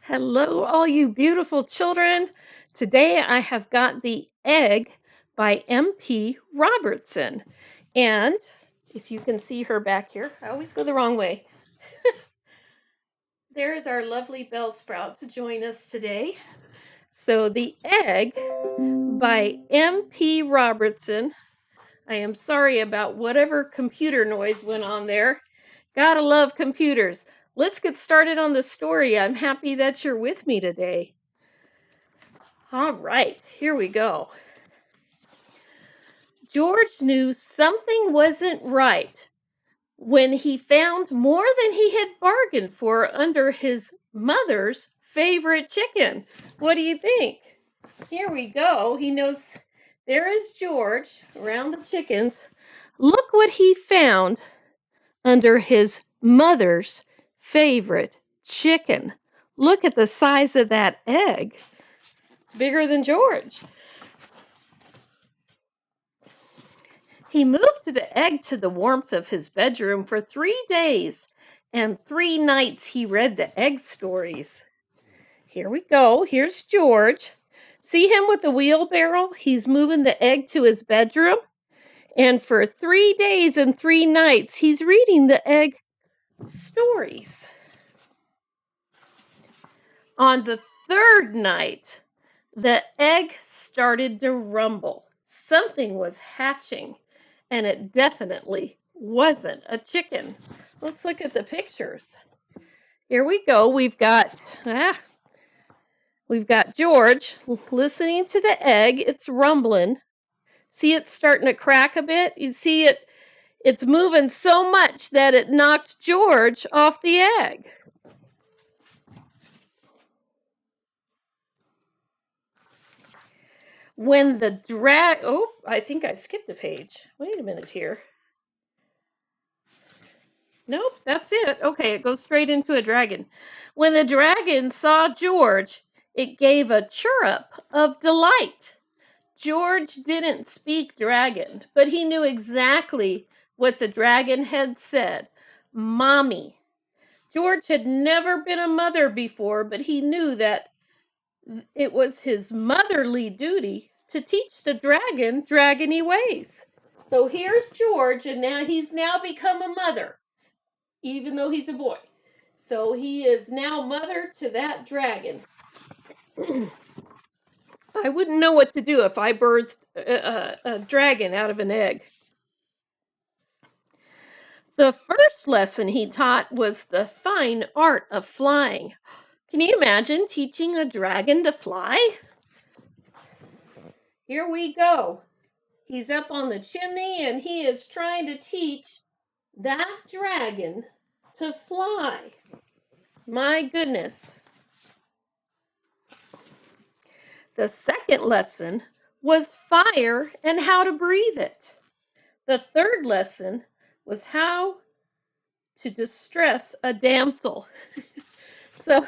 Hello, all you beautiful children. Today I have got The Egg by M.P. Robertson. And if you can see her back here, I always go the wrong way. There's our lovely bell sprout to join us today. So, The Egg by M.P. Robertson. I am sorry about whatever computer noise went on there. Gotta love computers. Let's get started on the story. I'm happy that you're with me today. All right, here we go. George knew something wasn't right when he found more than he had bargained for under his mother's favorite chicken. What do you think? Here we go. He knows there is George around the chickens. Look what he found under his mother's favorite chicken. Look at the size of that egg. It's bigger than George. He moved the egg to the warmth of his bedroom for 3 days, and 3 nights he read the egg stories. Here we go. Here's George. See him with the wheelbarrow? He's moving the egg to his bedroom. And for 3 days and 3 nights, he's reading the egg stories. On the 3rd night, the egg started to rumble. Something was hatching. And it definitely wasn't a chicken. Let's look at the pictures. Here we go. We've got George listening to the egg. It's rumbling. See it starting to crack a bit? You see it's moving so much that it knocked George off the egg. When the I think I skipped a page. Wait a minute here. Nope, that's it. Okay, it goes straight into a dragon. When the dragon saw George, it gave a chirrup of delight. George didn't speak dragon, but he knew exactly what the dragon had said. Mommy. George had never been a mother before, but he knew that it was his motherly duty to teach the dragon dragony ways. So here's George, and now he's become a mother, even though he's a boy. So he is now mother to that dragon. I wouldn't know what to do if I birthed a dragon out of an egg. The first lesson he taught was the fine art of flying. Can you imagine teaching a dragon to fly? Here we go. He's up on the chimney and he is trying to teach that dragon to fly. My goodness. The second lesson was fire and how to breathe it. The third lesson was how to distress a damsel. So,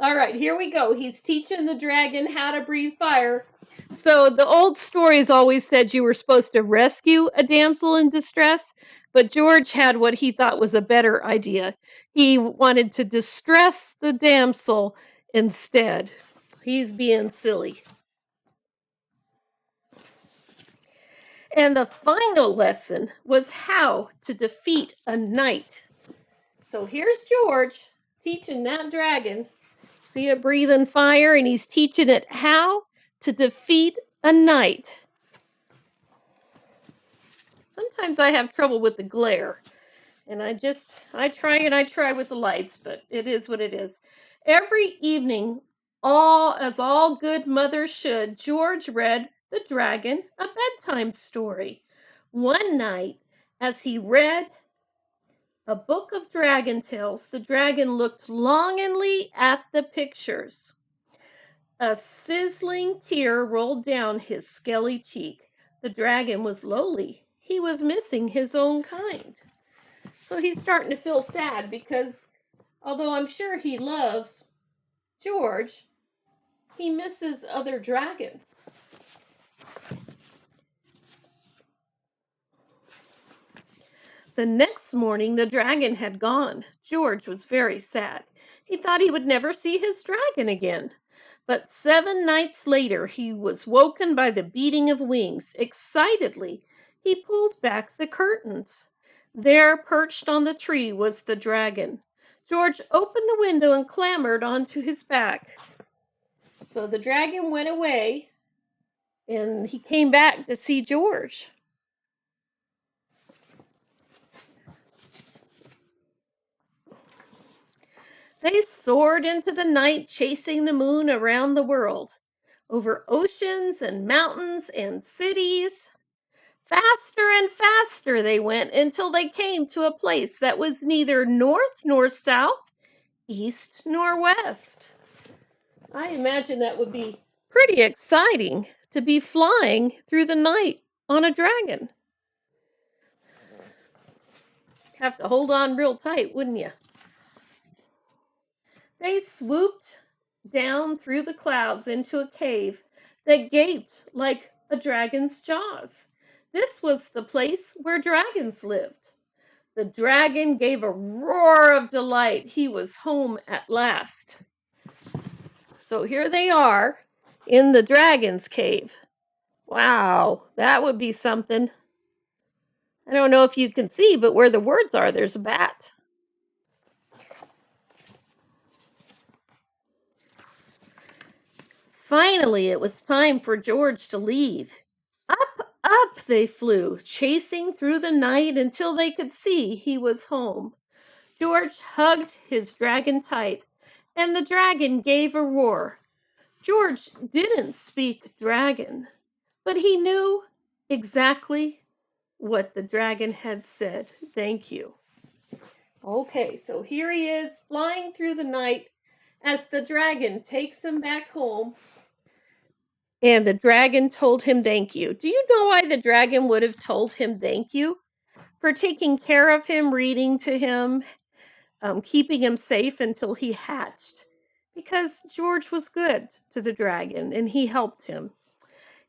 all right, here we go. He's teaching the dragon how to breathe fire. So the old stories always said you were supposed to rescue a damsel in distress, but George had what he thought was a better idea. He wanted to distress the damsel instead. He's being silly. And the final lesson was how to defeat a knight. So here's George teaching that dragon. See it breathing fire, and he's teaching it how to defeat a knight. Sometimes I have trouble with the glare, and I try with the lights, but it is what it is. Every evening, as all good mothers should, George read the dragon a bedtime story. One night, as he read a book of dragon tales, the dragon looked longingly at the pictures. A sizzling tear rolled down his scaly cheek. The dragon was lowly. He was missing his own kind. So he's starting to feel sad because although I'm sure he loves George, he misses other dragons. The next morning the dragon had gone. George was very sad. He thought he would never see his dragon again. But 7 nights later he was woken by the beating of wings. Excitedly, he pulled back the curtains. There, perched on the tree, was the dragon. George opened the window and clambered onto his back. So the dragon went away, and he came back to see George. They soared into the night, chasing the moon around the world, over oceans and mountains and cities. Faster and faster they went until they came to a place that was neither north nor south, east nor west. I imagine that would be pretty exciting to be flying through the night on a dragon. Have to hold on real tight, wouldn't you? They swooped down through the clouds into a cave that gaped like a dragon's jaws. This was the place where dragons lived. The dragon gave a roar of delight. He was home at last. So here they are in the dragon's cave. Wow, that would be something. I don't know if you can see, but where the words are, there's a bat. Finally, it was time for George to leave. Up they flew, chasing through the night until they could see he was home. George hugged his dragon tight, and the dragon gave a roar. George didn't speak dragon, but he knew exactly what the dragon had said. Thank you. Okay, so here he is flying through the night as the dragon takes him back home. And the dragon told him thank you. Do you know why the dragon would have told him thank you? For taking care of him, reading to him, keeping him safe until he hatched. Because George was good to the dragon and he helped him.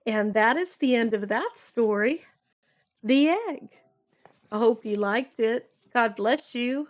And that is the end of that story. The egg. I hope you liked it. God bless you.